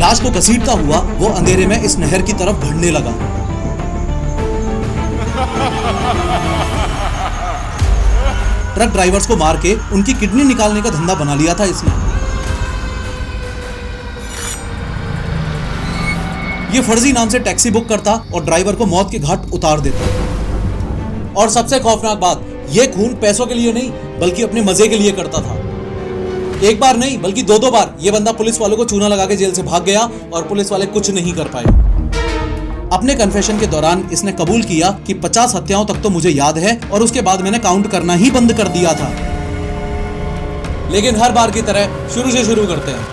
लाश को घसीटता हुआ वो अंधेरे में इस नहर की तरफ बढ़ने लगा। ट्रक ड्राइवर्स को मार के उनकी किडनी निकालने का धंधा बना लिया था इसने। ये फर्जी नाम से टैक्सी बुक करता और ड्राइवर को मौत के घाट उतार देता। और सबसे खौफनाक बात, ये खून पैसों के लिए नहीं बल्कि अपने मजे के लिए करता था। एक बार नहीं बल्कि दो बार ये बंदा पुलिस वालों को चूना लगा के जेल से भाग गया और पुलिस वाले कुछ नहीं कर पाए। अपने कन्फेशन के दौरान इसने कबूल किया कि 50 हत्याओं तक तो मुझे याद है और उसके बाद मैंने काउंट करना ही बंद कर दिया था। लेकिन हर बार की तरह शुरू से शुरू करते हैं।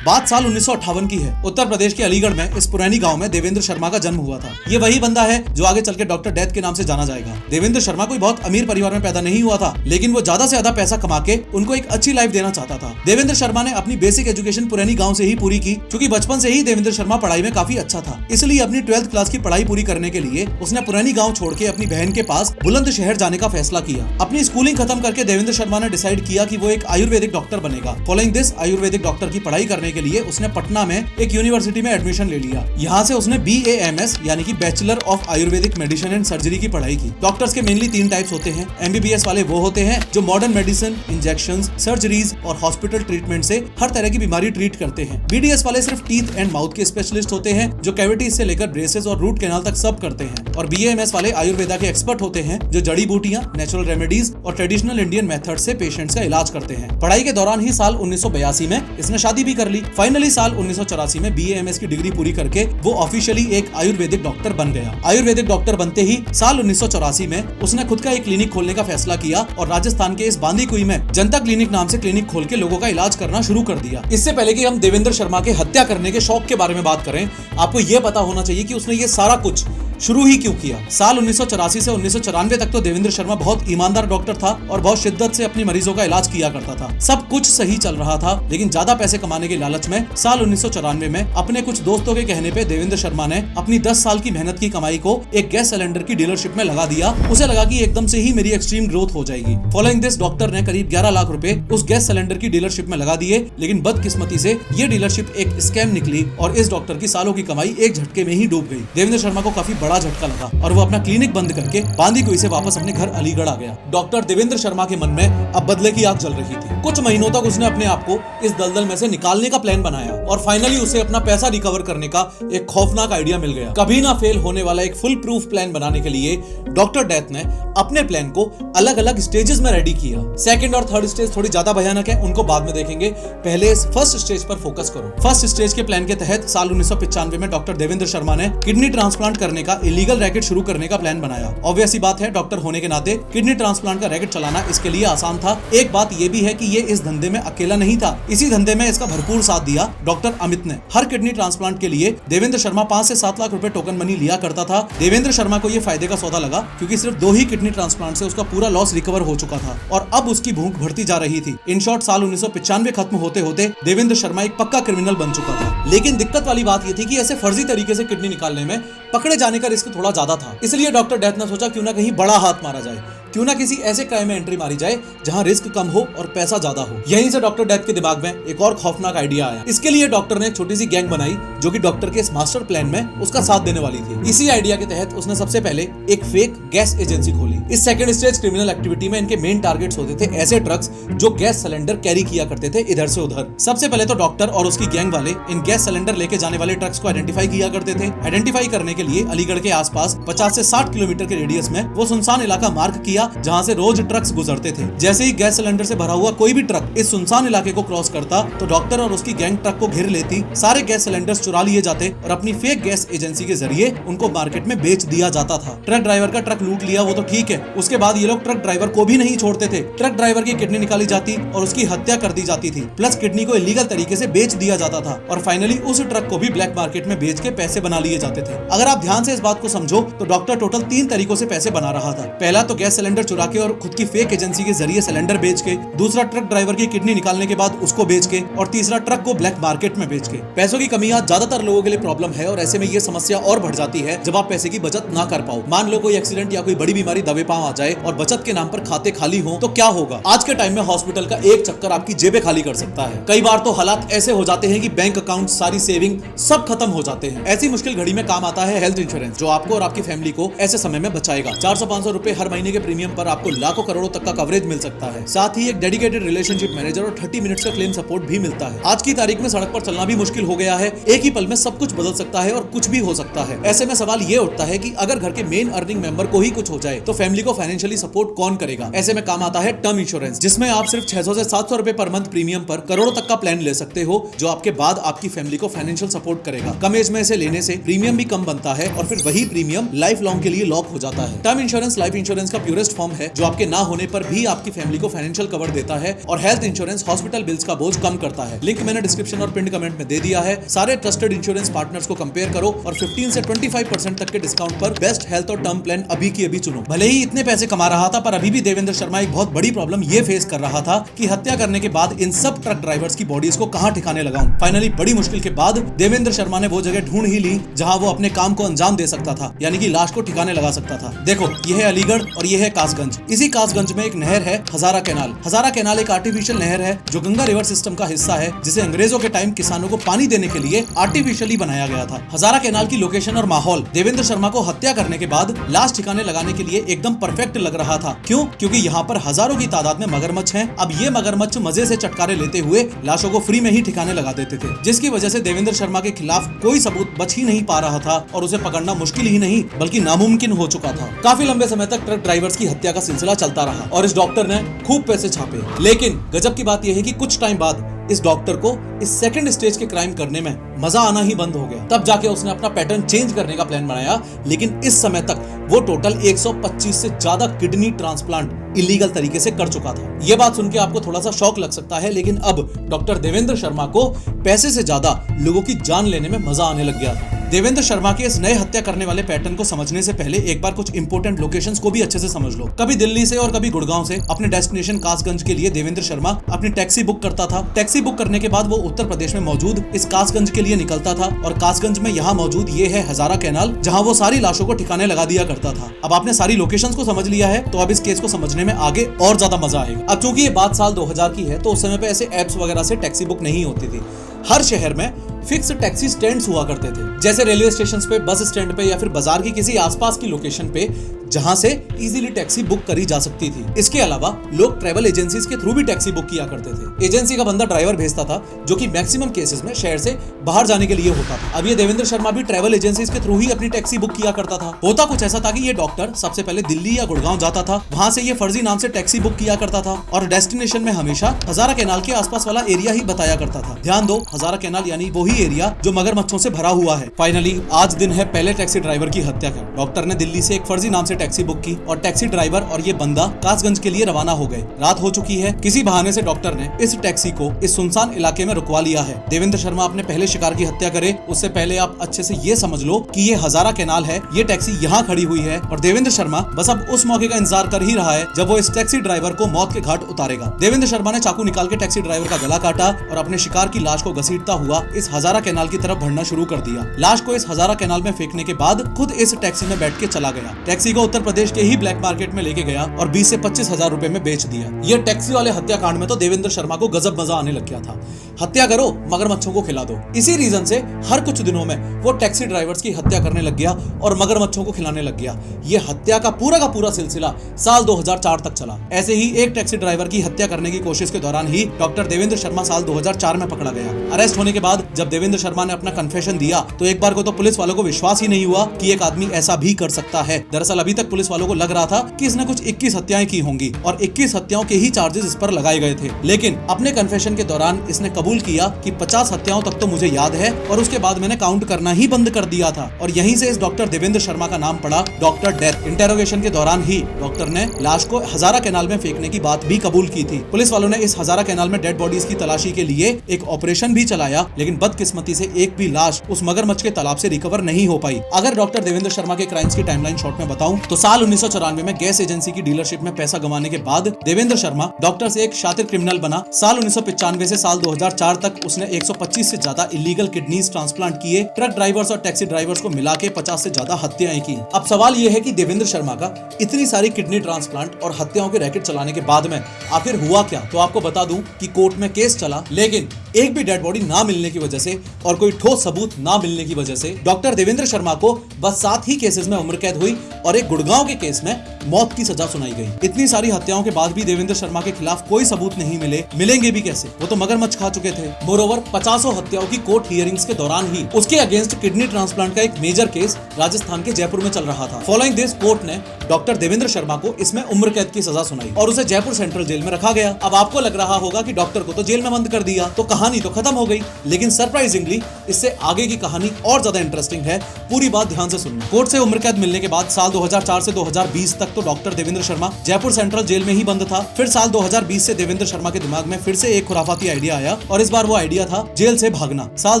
बात साल 1958 की है। उत्तर प्रदेश के अलीगढ़ में इस पुरानी गांव में देवेंद्र शर्मा का जन्म हुआ था। ये वही बंदा है जो आगे चल के डॉक्टर डेथ के नाम से जाना जाएगा। देवेंद्र शर्मा कोई बहुत अमीर परिवार में पैदा नहीं हुआ था, लेकिन वो ज्यादा से ज्यादा पैसा कमा के उनको एक अच्छी लाइफ देना चाहता था। देवेंद्र शर्मा ने अपनी बेसिक एजुकेशन पुरानी गाँव से ही पूरी की, क्योंकि बचपन से ही देवेंद्र शर्मा पढ़ाई में काफी अच्छा था। इसलिए अपनी 12th क्लास की पढ़ाई पूरी करने के लिए उसने पुरानी गाँव छोड़ के अपनी बहन के पास बुलंदशहर जाने का फैसला किया। अपनी स्कूलिंग खत्म करके देवेंद्र शर्मा ने डिसाइड किया कि वो एक आयुर्वेदिक डॉक्टर बनेगा। फॉलोइंग दिस आयुर्वेदिक डॉक्टर की पढ़ाई करने के लिए उसने पटना में एक यूनिवर्सिटी में एडमिशन ले लिया। यहाँ से उसने BAMS यानी कि bachelor of Ayurvedic medicine and surgery की पढ़ाई की। डॉक्टर्स के मेनली 3 टाइप्स होते हैं। MBBS वाले वो होते हैं जो मॉडर्न मेडिसिन, इंजेक्शंस, सर्जरीज और हॉस्पिटल ट्रीटमेंट से हर तरह की बीमारी ट्रीट करते हैं। BDS वाले सिर्फ टीथ एंड माउथ के स्पेशलिस्ट होते हैं जो कैविटीज से लेकर ब्रेसेस और रूट कैनाल तक सब करते हैं। और BAMS वाले आयुर्वेदा के एक्सपर्ट होते हैं जो जड़ी बूटियां, नेचुरल रेमेडीज और ट्रेडिशनल इंडियन मेथड से पेशेंट्स का इलाज करते हैं। पढ़ाई के दौरान ही साल 1982 में इसने शादी भी कर ली। फाइनली साल 1984 में BAMS की डिग्री पूरी करके वो ऑफिशियली एक आयुर्वेदिक डॉक्टर बन गया। आयुर्वेदिक डॉक्टर बनते ही साल 1984 में उसने खुद का एक क्लिनिक खोलने का फैसला किया और राजस्थान के इस बांदीकुई में जनता क्लिनिक नाम से क्लिनिक खोल के लोगों का इलाज करना शुरू कर दिया। इससे पहले कि हम देवेंद्र शर्मा के हत्या करने के शौक के बारे में बात करें, आपको यह पता होना चाहिए कि उसने ये सारा कुछ शुरू ही क्यों किया। साल 1984 से 1994 तक तो देवेंद्र शर्मा बहुत ईमानदार डॉक्टर था और बहुत शिद्दत से अपनी मरीजों का इलाज किया करता था। सब कुछ सही चल रहा था, लेकिन ज्यादा पैसे कमाने के लालच में साल 1994 में अपने कुछ दोस्तों के कहने पे देवेंद्र शर्मा ने अपनी 10 साल की मेहनत की कमाई को एक गैस सिलेंडर की डीलरशिप में लगा दिया। उसे लगा कि एकदम से ही मेरी एक्सट्रीम ग्रोथ हो जाएगी। फॉलोइंग दिस डॉक्टर ने करीब 11 लाख रुपए उस गैस सिलेंडर की डीलरशिप में लगा दिए, लेकिन बदकिस्मती से ये डीलरशिप एक स्कैम निकली और इस डॉक्टर की सालों की कमाई एक झटके में ही डूब गई। देवेंद्र शर्मा को काफी बड़ा झटका लगा और वो अपना क्लिनिक बंद करके बांदीकुई से वापस अपने घर अलीगढ़ आ गया। डॉक्टर देवेंद्र शर्मा के मन में अब बदले की आग जल रही थी। कुछ महीनों तक उसने अपने आप को इस दलदल में से निकालने का प्लान बनाया और फाइनली उसे अपना पैसा रिकवर करने का एक खौफनाक आइडिया मिल गया। कभी ना फेल होने वाला एक फुल प्रूफ प्लान बनाने के लिए डॉक्टर डेथ ने अपने प्लान को अलग अलग स्टेजेस में रेडी किया। सेकंड और थर्ड स्टेज थोड़ी ज्यादा भयानक है, उनको बाद में देखेंगे। पहले इस फर्स्ट स्टेज पर फोकस करो। फर्स्ट स्टेज के प्लान के तहत साल 1995 में डॉक्टर देवेंद्र शर्मा ने किडनी ट्रांसप्लांट करने का इलीगल रैकेट शुरू करने का प्लान बनाया। ऑब्वियस सी बात है, डॉक्टर होने के नाते किडनी ट्रांसप्लांट का रैकेट चलाना इसके लिए आसान था। एक बात यह भी है कि ये इस धंधे में अकेला नहीं था। इसी धंधे में इसका भरपूर साथ दिया डॉक्टर अमित ने। हर किडनी ट्रांसप्लांट के लिए देवेंद्र शर्मा 5 से 7 लाख रुपए टोकन मनी लिया करता था। देवेंद्र शर्मा को यह फायदे का सौदा लगा क्योंकि सिर्फ 2 ही किडनी ट्रांसप्लांट से उसका पूरा लॉस रिकवर हो चुका था और अब उसकी भूख बढ़ती जा रही थी। इन शॉर्ट साल 1995 खत्म होते होते देवेंद्र शर्मा एक पक्का क्रिमिनल बन चुका था। लेकिन दिक्कत वाली बात यह थी कि ऐसे फर्जी तरीके से किडनी निकालने में पकड़े जाने का रिस्क थोड़ा ज्यादा था। इसलिए डॉक्टर डेथ ने सोचा क्यों ना कहीं बड़ा हाथ मारा जाए, क्यों ना किसी ऐसे क्राइम में एंट्री मारी जाए जहां रिस्क कम हो और पैसा ज्यादा हो। यहीं से डॉक्टर डेथ के दिमाग में एक और खौफनाक आइडिया आया। इसके लिए डॉक्टर ने एक छोटी सी गैंग बनाई जो कि डॉक्टर के इस मास्टर प्लान में उसका साथ देने वाली थी। इसी आइडिया के तहत उसने सबसे पहले एक फेक गैस एजेंसी खोली। इस सेकंड स्टेज क्रिमिनल एक्टिविटी में इनके मेन टारगेट्स होते थे ऐसे ट्रक्स जो गैस सिलेंडर कैरी किया करते थे इधर से उधर। सबसे पहले तो डॉक्टर और उसकी गैंग वाले इन गैस सिलेंडर लेके जाने वाले ट्रक्स को आइडेंटिफाई किया करते थे। आइडेंटिफाई करने के लिए अलीगढ़ के आसपास 50 से 60 किलोमीटर के रेडियस में वो सुनसान इलाका मार्क किया जहां से रोज ट्रक्स गुजरते थे। जैसे ही गैस सिलेंडर से भरा हुआ कोई भी ट्रक इस सुनसान इलाके को क्रॉस करता तो डॉक्टर और उसकी गैंग ट्रक को घेर लेती, सारे गैस सिलेंडर्स चुरा लिए जाते और अपनी फेक गैस एजेंसी के जरिए उनको मार्केट में बेच दिया जाता था। ट्रक ड्राइवर का ट्रक लूट लिया वो तो ठीक है, उसके बाद ये लोग ट्रक ड्राइवर को भी नहीं छोड़ते थे। ट्रक ड्राइवर की किडनी निकाली जाती और उसकी हत्या कर दी जाती थी, प्लस किडनी को इलीगल तरीके से बेच दिया जाता था और फाइनली उस ट्रक को भी ब्लैक मार्केट में बेच के पैसे बना लिए जाते थे। अगर आप ध्यान से इस बात को समझो तो डॉक्टर टोटल 3 तरीकों से पैसे बना रहा था। पहला तो गैस सिलेंडर चुरा के और खुद की फेक एजेंसी के जरिए सिलेंडर बेच के, दूसरा ट्रक ड्राइवर की किडनी निकालने के बाद उसको बेच के, और तीसरा ट्रक को ब्लैक मार्केट में बेच के। पैसों की कमी आज ज्यादातर लोगों के लिए प्रॉब्लम है और ऐसे में ये समस्या और बढ़ जाती है जब आप पैसे की बचत ना कर पाओ। मान लो कोई एक्सीडेंट या कोई बड़ी बीमारी दबे पांव आ जाए और बचत के नाम पर खाते खाली हो तो क्या होगा? आज के टाइम में हॉस्पिटल का एक चक्कर आपकी जेबें खाली कर सकता है। कई बार तो हालात ऐसे हो जाते हैं कि बैंक अकाउंट, सारी सेविंग सब खत्म हो जाते हैं। ऐसी मुश्किल घड़ी में काम आता है हेल्थ इंश्योरेंस, जो आपको और आपकी फैमिली को ऐसे समय में बचाएगा। 400-500 रुपए हर महीने के प्रीमियम पर आपको लाखों करोड़ों तक का कवरेज मिल सकता है। साथ ही एक डेडिकेटेड रिलेशनशिप मैनेजर और 30 मिनट्स का क्लेम सपोर्ट भी मिलता है। आज की तारीख में सड़क पर चलना भी मुश्किल हो गया है। एक ही पल में सब कुछ बदल सकता है और कुछ भी हो सकता है। ऐसे में सवाल ये उठता है कि अगर घर के मेन अर्निंग मेंबर को ही कुछ हो जाए तो फैमिली को फाइनेंशियली सपोर्ट कौन करेगा? ऐसे में काम आता है टर्म इंश्योरेंस, जिसमें आप सिर्फ 600 से 700 रुपए पर मंथ प्रीमियम पर करोड़ों तक का प्लान ले सकते हो, जो आपके बाद आपकी फैमिली को फाइनेंशियल सपोर्ट करेगा। कम एज में इसे लेने से प्रीमियम भी कम बनता है और फिर वही प्रीमियम लाइफ लॉन्ग के लिए लॉक हो जाता है। टर्म इंश्योरेंस लाइफ इंश्योरेंस का प्योरेस्ट फॉर्म है, जो आपके ना होने पर भी आपकी फैमिली को फाइनेंशियल कवर देता है, और हेल्थ इंश्योरेंस हॉस्पिटल बिल्स का बोझ कम करता है। लिंक मैंने डिस्क्रिप्शन और पिन कमेंट में दे दिया है। सारे ट्रस्टेड इंश्योरेंस पार्टनर्स को कंपेयर करो और 15 से 25% तक के डिस्काउंट पर बेस्ट हेल्थ और टर्म प्लान अभी की अभी चुनो। भले ही इतने पैसे कमा रहा था, पर अभी भी देवेंद्र शर्मा एक बहुत बड़ी प्रॉब्लम ये फेस कर रहा था कि हत्या करने के बाद इन सब ट्रक ड्राइवर्स की बॉडीज को कहां ठिकाने लगाऊं। फाइनली बड़ी मुश्किल के बाद देवेंद्र शर्मा ने वो जगह ढूंढ ही ली जहां वो अपने काम को अंजाम दे सकता था, यानी कि लाश को ठिकाने लगा सकता था। देखो, ये है अलीगढ़ और ये है कासगंज। इसी कासगंज में एक नहर है, हजारा कैनाल। हजारा कैनाल एक आर्टिफिशियल नहर है जो गंगा रिवर सिस्टम का हिस्सा है, जिसे अंग्रेजों के टाइम किसानों को पानी देने के लिए आर्टिफिशियली बनाया गया था। हजारा कैनाल की लोकेशन और माहौल देवेंद्र शर्मा को हत्या करने के बाद लाश ठिकाने लगाने के लिए एकदम परफेक्ट लग रहा था। क्यों? क्योंकि यहाँ पर हजारों की तादाद में मगरमच्छ हैं। अब ये मगरमच्छ मजे से चटकारे लेते हुए लाशों को फ्री में ही ठिकाने लगा देते थे, जिसकी वजह से देवेंद्र शर्मा के खिलाफ कोई सबूत बच ही नहीं पा रहा था और उसे पकड़ना मुश्किल ही नहीं बल्कि नामुमकिन हो चुका था। काफी लंबे समय तक ट्रक ड्राइवर्स की हत्या का सिलसिला चलता रहा और इस डॉक्टर ने खूब पैसे छापे। लेकिन गजब की बात यह है कि कुछ टाइम बाद इस डॉक्टर को इस सेकंड स्टेज के क्राइम करने में मजा आना ही बंद हो गया। तब जाके उसने अपना पैटर्न चेंज करने का प्लान बनाया, लेकिन इस समय तक वो टोटल 125 से ज्यादा किडनी ट्रांसप्लांट इलीगल तरीके से कर चुका था। ये बात सुन के आपको थोड़ा सा शौक लग सकता है, लेकिन अब डॉक्टर देवेंद्र शर्मा को पैसे से ज्यादा लोगों की जान लेने में मजा आने लग गया था। देवेंद्र शर्मा के इस नए हत्या करने वाले पैटर्न को समझने से पहले एक बार कुछ इंपोर्टेंट लोकेशंस को भी अच्छे से समझ लो। कभी दिल्ली से और कभी गुड़गांव से अपने डेस्टिनेशन कासगंज के लिए देवेंद्र शर्मा अपनी टैक्सी बुक करता था। टैक्सी बुक करने के बाद वो उत्तर प्रदेश में मौजूद इस कासगंज के लिए निकलता था और कासगंज में यहाँ मौजूद ये है हजारा कैनाल, जहाँ वो सारी लाशों को ठिकाने लगा दिया करता था। अब आपने सारी लोकेशंस को समझ लिया है तो अब इस केस को समझने में आगे और ज्यादा मजा आएगा। अब चूंकि ये बात साल 2000 की है तो उस समय पे ऐसे एप्स वगैरह से टैक्सी बुक नहीं होती थी। हर शहर में फिक्स टैक्सी स्टैंड्स हुआ करते थे, जैसे रेलवे स्टेशन पे, बस स्टैंड पे या फिर बाजार की किसी आसपास की लोकेशन पे, जहां से इजीली टैक्सी बुक करी जा सकती थी। इसके अलावा लोग ट्रैवल एजेंसीज के थ्रू भी टैक्सी बुक किया करते थे। एजेंसी का बंदा ड्राइवर भेजता था, जो कि मैक्सिमम केसेस में शहर से बाहर जाने के लिए होता था। अब ये देवेंद्र शर्मा भी ट्रैवल एजेंसीज के थ्रू ही अपनी टैक्सी बुक किया करता था। होता कुछ ऐसा था कि ये डॉक्टर सबसे पहले दिल्ली या गुड़गांव जाता था, वहां से ये फर्जी नाम से टैक्सी बुक किया करता था और डेस्टिनेशन में हमेशा हजारा कैनाल के आसपास वाला एरिया ही बताया करता था। ध्यान दो, हजारा कैनाल यानी वही एरिया जो मगरमच्छों से भरा हुआ है। फाइनली आज दिन है पहले टैक्सी ड्राइवर की हत्या का। डॉक्टर ने दिल्ली से एक फर्जी नाम से टैक्सी बुक की और टैक्सी ड्राइवर और ये बंदा कासगंज के लिए रवाना हो गए। रात हो चुकी है। किसी बहाने से डॉक्टर ने इस टैक्सी को इस सुनसान इलाके में रुकवा लिया है। देवेंद्र शर्मा अपने पहले शिकार की हत्या करे उससे पहले आप अच्छे से ये समझ लो कि ये हजारा कैनाल है, ये टैक्सी यहाँ खड़ी हुई है और देवेंद्र शर्मा बस अब उस मौके का इंतजार कर ही रहा है जब वो इस टैक्सी ड्राइवर को मौत के घाट उतारेगा। देवेंद्र शर्मा ने चाकू निकाल के टैक्सी ड्राइवर का गला काटा और अपने शिकार की लाश को घसीटता हुआ इस हजारा कैनाल की तरफ बढ़ना शुरू कर दिया। लाश को इस हजारा कैनाल में फेंकने के बाद खुद इस टैक्सी में बैठ के चला गया। टैक्सी को उत्तर प्रदेश के ही ब्लैक मार्केट में लेके गया और 20 से 25 हजार रुपए में बेच दिया। ये टैक्सी वाले हत्याकांड में तो देवेंद्र शर्मा को गजब मजा आने लग गया था। हत्या करो, मगरमच्छों को खिला दो। इसी रीजन से हर कुछ दिनों में वो टैक्सी ड्राइवर्स की हत्या करने लग गया और मगरमच्छों को खिलाने लग गया। ये हत्या का पूरा सिलसिला साल 2004 तक चला। ऐसे ही एक टैक्सी ड्राइवर की हत्या करने की कोशिश के दौरान ही डॉक्टर देवेंद्र शर्मा साल 2004 में पकड़ा गया। अरेस्ट होने के बाद जब देवेंद्र शर्मा ने अपना कन्फेशन दिया तो एक बार को तो पुलिस वालों को विश्वास ही नहीं हुआ कि एक आदमी ऐसा भी कर सकता है। दरअसल अभी तक पुलिस वालों को लग रहा था कि इसने कुछ 21 हत्याएं की होंगी और 21 हत्याओं के ही चार्जेस इस पर लगाए गए थे। लेकिन अपने कन्फेशन के दौरान इसने कबूल किया कि 50 हत्याओं तक तो मुझे याद है और उसके बाद मैंने काउंट करना ही बंद कर दिया था। और यहीं से इस डॉक्टर देवेंद्र शर्मा का नाम पड़ा डॉक्टर डेथ। इंटेरोगेशन के दौरान ही डॉक्टर ने लाश को हजारा कैनाल में फेंकने की बात भी कबूल की थी। पुलिस वालों ने इस हजारा कैनाल में डेड बॉडीज की तलाशी के लिए एक ऑपरेशन भी चलाया, लेकिन बदकिस्मती से एक भी लाश उस मगरमच्छ के तालाब से रिकवर नहीं हो पाई। अगर डॉक्टर देवेंद्र शर्मा के क्राइम्स की टाइमलाइन शॉर्ट में बताऊं तो साल 1994 में गैस एजेंसी की डीलरशिप में पैसा गंवाने के बाद देवेंद्र शर्मा डॉक्टर से एक शातिर क्रिमिनल बना। साल 1995 से साल 2004 तक उसने 125 से ज्यादा इलीगल किडनीज ट्रांसप्लांट किए। ट्रक ड्राइवर्स और टैक्सी ड्राइवर्स को मिला के 50 से ज्यादा हत्याएं की। अब सवाल यह है कि देवेंद्र शर्मा का इतनी सारी किडनी ट्रांसप्लांट और हत्याओं के रैकेट चलाने के बाद में आखिर हुआ क्या? तो आपको बता दूं कि कोर्ट में केस चला, लेकिन एक भी डेड बॉडी ना मिलने की वजह से और कोई ठोस सबूत ना मिलने की वजह से डॉक्टर देवेंद्र शर्मा को बस 7 ही केसेस में उम्र कैद हुई और एक गुड़गांव के केस में मौत की सजा सुनाई गई। इतनी सारी हत्याओं के बाद भी देवेंद्र शर्मा के खिलाफ कोई सबूत नहीं मिलेंगे भी कैसे? वो तो मगरमच्छ खा चुके थे। मोरओवर 50 हत्याओं की कोर्ट हियरिंग्स के दौरान ही उसके अगेंस्ट किडनी ट्रांसप्लांट का एक मेजर केस राजस्थान के जयपुर में चल रहा था। फॉलोइंग दिस कोर्ट ने डॉक्टर देवेंद्र शर्मा को इसमें उम्र कैद की सजा सुनाई और उसे जयपुर सेंट्रल जेल में रखा गया। अब आपको लग रहा होगा कि डॉक्टर को तो जेल में बंद कर दिया तो कहानी तो खत्म हो गई, लेकिन सरप्राइजिंगली इससे आगे की कहानी और ज्यादा इंटरेस्टिंग है। पूरी बात ध्यान से सुनना। कोर्ट से उम्र कैद मिलने के बाद साल 2004 से 2020 तक तो doctor Devendra Sharma Jaipur central jail में ही बंद था। फिर साल 2020 से देवेंद्र शर्मा के दिमाग में फिर से एक खुराफाती आइडिया आया और इस बार वो आइडिया था जेल से भागना। साल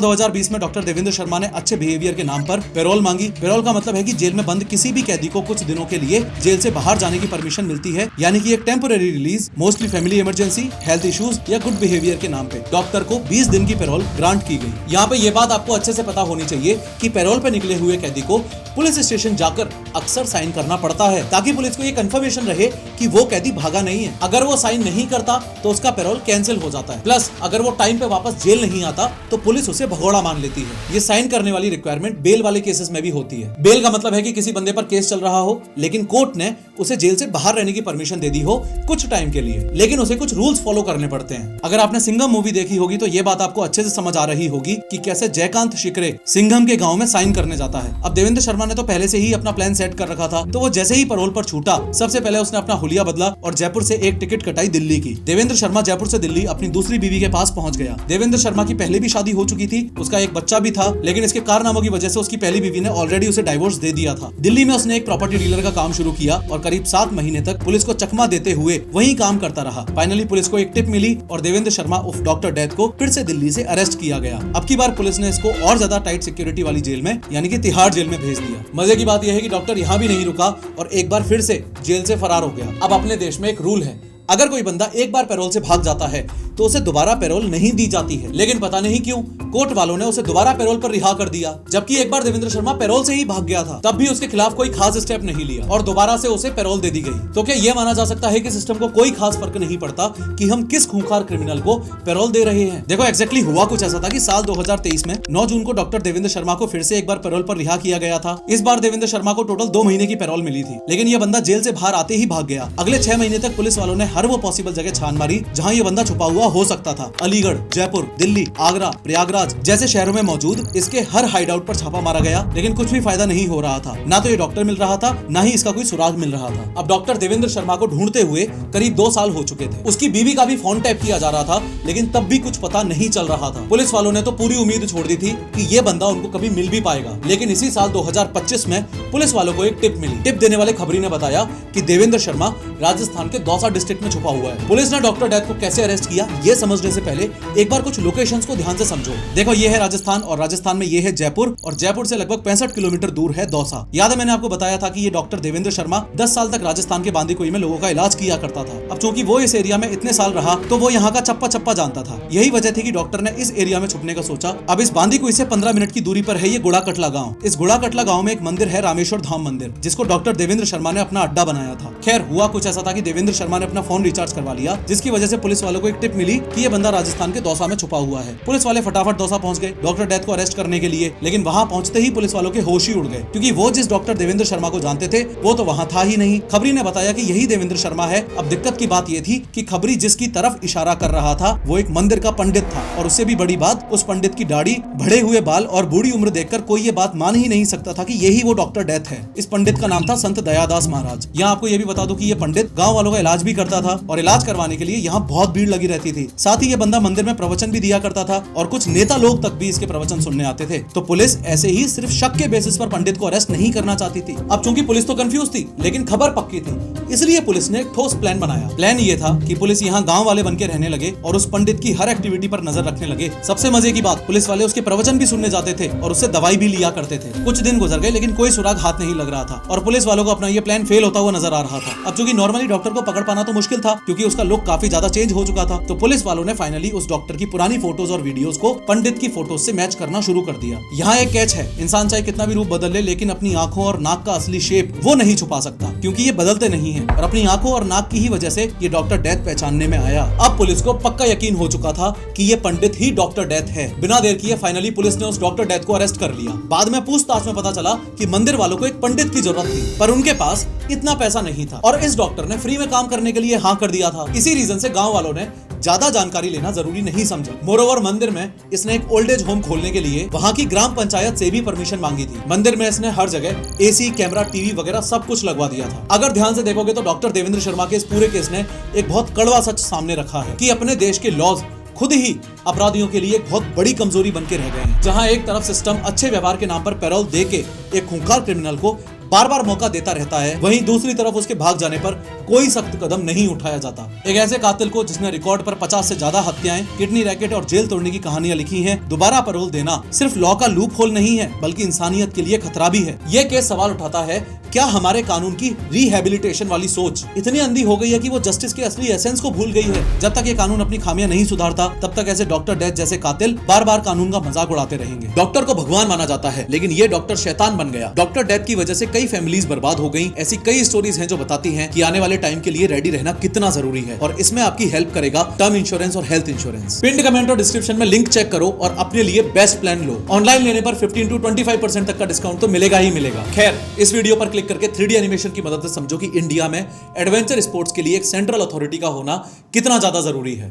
2020 में डॉक्टर देवेंद्र शर्मा ने अच्छे बिहेवियर के नाम पर पैरोल मांगी। पैरोल का मतलब है कि जेल में बंद किसी भी कैदी को कुछ दिनों के लिए जेल से बाहर जाने की परमिशन मिलती है, यानी कि एक temporary release, mostly family emergency, health issues या गुड बिहेवियर के नाम पे डॉक्टर को 20 दिन की पैरोल ग्रांट की गई। यहाँ पे ये बात आपको अच्छे से पता होनी चाहिए कि पैरोल पे निकले हुए कैदी को पुलिस स्टेशन जाकर अक्सर साइन करना पड़ता है ताकि पुलिस को ये कंफर्मेशन रहे कि वो कैदी भागा नहीं है। अगर वो साइन नहीं करता तो उसका पैरोल कैंसिल हो जाता है। प्लस अगर वो टाइम पे वापस जेल नहीं आता तो पुलिस उसे भगोड़ा मान लेती है। ये साइन करने वाली रिक्वायरमेंट बेल वाले केसेस में भी होती है। बेल का मतलब है कि किसी बंदे पर केस चल रहा हो लेकिन कोर्ट ने उसे जेल से बाहर रहने की परमिशन दे दी हो कुछ टाइम के लिए, लेकिन उसे कुछ रूल्स फॉलो करने पड़ते हैं। अगर आपने सिंघम मूवी देखी होगी तो ये बात आपको अच्छे से समझ आ रही होगी कि कैसे जयकांत शिकरे सिंघम के गांव में साइन करने जाता है। अब देवेंद्र शर्मा ने तो पहले से ही अपना प्लान सेट कर रखा था, तो वो जैसे ही पैरोल पर छूटा सबसे पहले उसने अपना हुलिया बदला और जयपुर से एक टिकट कटाई दिल्ली की। देवेंद्र शर्मा जयपुर से दिल्ली अपनी दूसरी बीवी के पास पहुंच गया। देवेंद्र शर्मा की पहले भी शादी हो चुकी थी, उसका एक बच्चा भी था, लेकिन इसके कारनामों की वजह से उसकी पहली बीवी ने ऑलरेडी उसे डाइवोर्स दे दिया था। दिल्ली में उसने एक प्रॉपर्टी डीलर का काम शुरू किया और करीब 7 महीने तक पुलिस को चकमा देते हुए वही काम करता रहा। फाइनली पुलिस को एक टिप मिली और देवेंद्र शर्मा उर्फ डॉक्टर डेथ को फिर से दिल्ली से अरेस्ट किया गया। अब की बार पुलिस ने इसको और ज्यादा टाइट सिक्योरिटी वाली जेल में यानी कि तिहाड़ जेल में भेज दिया। मजे की बात यह है कि डॉक्टर यहाँ भी नहीं रुका और एक बार फिर से जेल से फरार हो गया। अब अपने देश में एक रूल है, अगर कोई बंदा एक बार पैरोल से भाग जाता है तो उसे दोबारा पैरोल नहीं दी जाती है, लेकिन पता नहीं क्यों कोर्ट वालों ने उसे दोबारा पैरोल पर रिहा कर दिया। जबकि एक बार देवेंद्र शर्मा पैरोल से ही भाग गया था, तब भी उसके खिलाफ कोई खास स्टेप नहीं लिया और दोबारा से उसे पैरोल दे दी गई। तो क्या यह माना जा सकता है कि सिस्टम को कोई खास फर्क नहीं पड़ता कि हम किस खूंखार क्रिमिनल को पैरोल दे रहे हैं? देखो एग्जैक्टली हुआ कुछ ऐसा था कि साल 2023 में 9 जून को डॉक्टर देवेंद्र शर्मा को फिर से एक बार पैरोल पर रिहा किया गया था। इस बार देवेंद्र शर्मा को टोटल 2 महीने की पैरोल मिली थी, लेकिन यह बंदा जेल से बाहर आते ही भाग गया। अगले 6 महीने तक पुलिस वालों ने हर वो पॉसिबल जगह छान मारी जहां ये बंदा छुपा हुआ हो सकता था। अलीगढ़, जयपुर, दिल्ली, आगरा, प्रयागराज जैसे शहरों में मौजूद इसके हर हाइड आउट पर छापा मारा गया, लेकिन कुछ भी फायदा नहीं हो रहा था। ना तो ये डॉक्टर मिल रहा था, ना ही इसका कोई सुराग मिल रहा था। अब डॉक्टर देवेंद्र शर्मा को ढूंढते हुए करीब 2 साल हो चुके थे। उसकी बीवी का भी फोन टैप किया जा रहा था, लेकिन तब भी कुछ पता नहीं चल रहा था। पुलिस वालों ने तो पूरी उम्मीद छोड़ दी थी कि ये बंदा उनको कभी मिल भी पाएगा। लेकिन इसी साल 2025 में पुलिस वालों को एक टिप मिली। टिप देने वाले खबरी ने बताया कि देवेंद्र शर्मा राजस्थान के दौसा डिस्ट्रिक्ट में छुपा हुआ है। पुलिस ने डॉक्टर डेथ को कैसे अरेस्ट किया ये समझने से पहले एक बार कुछ लोकेशंस को ध्यान से समझो। देखो ये है राजस्थान और राजस्थान में ये है जयपुर और जयपुर से लगभग 65 किलोमीटर दूर है दौसा। याद है मैंने आपको बताया था कि ये डॉक्टर देवेंद्र शर्मा 10 साल तक राजस्थान के बांदीकुई में लोगों का इलाज किया करता था। अब चूंकि वो इस एरिया में इतने साल रहा तो वो यहाँ का चप्पा चप्पा जानता था। यही वजह थी कि डॉक्टर ने इस एरिया में छुपने का सोचा। अब इस बांदीकुई से 15 मिनट की दूरी पर है ये गुड़ा कटला गाँव। इस गुड़ा कटला गाँव में एक मंदिर है रामेश्वर धाम मंदिर, जिसको डॉक्टर देवेंद्र शर्मा ने अपना अड्डा बनाया था। खैर हुआ कुछ ऐसा था कि देवेंद्र शर्मा ने अपना फोन रिचार्ज करवा लिया, जिसकी वजह से पुलिस वालों को एक टिप मिली कि ये बंदा राजस्थान के दौसा में छुपा हुआ है। पुलिस वाले फटाफट दौसा पहुंच गए डॉक्टर डेथ को अरेस्ट करने के लिए, लेकिन वहां पहुंचते ही पुलिस वालों के होश ही उड़ गए, क्योंकि वो जिस डॉक्टर देवेंद्र शर्मा को जानते थे वो तो वहां था ही नहीं। खबरी ने बताया कि यही देवेंद्र शर्मा है। अब दिक्कत की बात ये थी कि खबरी जिसकी तरफ इशारा कर रहा था वो एक मंदिर का पंडित था, और उससे भी बड़ी बात उस पंडित की दाढ़ी, बढ़े हुए बाल और बूढ़ी उम्र देखकर कोई ये बात मान ही नहीं सकता था कि यही वो डॉक्टर डेथ है। इस पंडित का नाम था संत दयादास महाराज। यहाँ आपको ये भी बता दूं कि ये पंडित गाँव वालों का इलाज भी करता था और इलाज करवाने के लिए यहाँ बहुत भीड़ लगी रहती थी। साथ ही ये बंदा मंदिर में प्रवचन भी दिया करता था और कुछ नेत्र नेता लोग तक भी इसके प्रवचन सुनने आते थे। तो पुलिस ऐसे ही सिर्फ शक के बेसिस पर पंडित को अरेस्ट नहीं करना चाहती थी। अब चूंकि पुलिस तो कंफ्यूज थी, लेकिन खबर पक्की थी, इसलिए पुलिस ने एक ठोस प्लान बनाया। प्लान ये था कि पुलिस यहाँ गांव वाले बन के रहने लगे और उस पंडित की हर एक्टिविटी पर नजर रखने लगे। सबसे मजे की बात, पुलिस वाले उसके प्रवचन भी सुनने जाते थे और उससे दवाई भी लिया करते थे। कुछ दिन गुजर गए, लेकिन कोई सुराग हाथ नहीं लग रहा था और पुलिस वालों को अपना ये प्लान फेल होता हुआ नजर आ रहा था। अब चूंकि नॉर्मली डॉक्टर को पकड़ पाना तो मुश्किल था, क्योंकि उसका लुक काफी ज्यादा चेंज हो चुका था। तो पुलिस वालों ने फाइनली उस डॉक्टर की पुरानी फोटोज और वीडियोस को पंडित की फोटोज से मैच करना शुरू कर दिया। यहाँ एक कैच है, इंसान चाहे कितना भी रूप बदल ले, लेकिन अपनी आंखों और नाक का असली शेप वो नहीं छुपा सकता, क्योंकि ये बदलते नहीं है। और अपनी आंखों और नाक की ही वजह से ये डॉक्टर डेथ पहचानने में आया। अब पुलिस को पक्का यकीन हो चुका था कि ये पंडित ही डॉक्टर डेथ है। बिना देर किए फाइनली पुलिस ने उस डॉक्टर डेथ को अरेस्ट कर लिया। बाद में पूछताछ में पता चला कि मंदिर वालों को एक पंडित की जरूरत थी, पर उनके पास इतना पैसा नहीं था और इस डॉक्टर ने फ्री में काम करने के लिए हाँ कर दिया था। इसी रीजन से गांव वालों ने ज्यादा जानकारी लेना जरूरी नहीं समझा। मोरोवर मंदिर में इसने एक ओल्ड एज होम खोलने के लिए वहां की ग्राम पंचायत से भी परमिशन मांगी थी। मंदिर में इसने हर जगह एसी, कैमरा, टीवी वगैरह सब कुछ लगवा दिया था। अगर ध्यान से देखोगे तो डॉक्टर देवेंद्र शर्मा के इस पूरे केस ने एक बहुत कड़वा सच सामने रखा है कि अपने देश के लॉज खुद ही अपराधियों के लिए एक बहुत बड़ी कमजोरी बन के रह गए हैं। जहां एक तरफ सिस्टम अच्छे व्यवहार के नाम पर पैरोल दे के एक खूंखार क्रिमिनल को बार बार मौका देता रहता है, वहीं दूसरी तरफ उसके भाग जाने पर कोई सख्त कदम नहीं उठाया जाता। एक ऐसे कातिल को जिसने रिकॉर्ड पर 50 से ज्यादा हत्याएं, किडनी रैकेट और जेल तोड़ने की कहानियां लिखी हैं, दोबारा पैरोल देना सिर्फ लॉ का लूप होल नहीं है, बल्कि इंसानियत के लिए खतरा भी है। ये केस सवाल उठाता है, क्या हमारे कानून की रिहेबिलिटेशन वाली सोच इतनी अंधी हो गई है कि वो जस्टिस के असली एसेंस को भूल गई है? जब तक ये कानून अपनी खामियां नहीं सुधारता, तब तक ऐसे डॉक्टर डेथ जैसे कातिल बार बार कानून का मजाक उड़ाते रहेंगे। डॉक्टर को भगवान माना जाता है, लेकिन ये डॉक्टर शैतान बन गया। डॉक्टर डेथ की वजह से कई फैमिलीज बर्बाद हो गई। ऐसी कई स्टोरीज हैं जो बताती हैं कि आने वाले टाइम के लिए रेडी रहना कितना जरूरी है, और इसमें आपकी हेल्प करेगा टर्म इंश्योरेंस और हेल्थ इंश्योरेंस। पिन कमेंट और डिस्क्रिप्शन में लिंक चेक करो और अपने लिए बेस्ट प्लान लो। ऑनलाइन लेने पर 15 to 25% तक का डिस्काउंट तो मिलेगा ही मिलेगा। खैर, इस वीडियो पर क्लिक करके 3D एनिमेशन की मदद से समझो कि इंडिया में एडवेंचर स्पोर्ट्स के लिए एक सेंट्रल अथॉरिटी का होना कितना ज्यादा जरूरी है।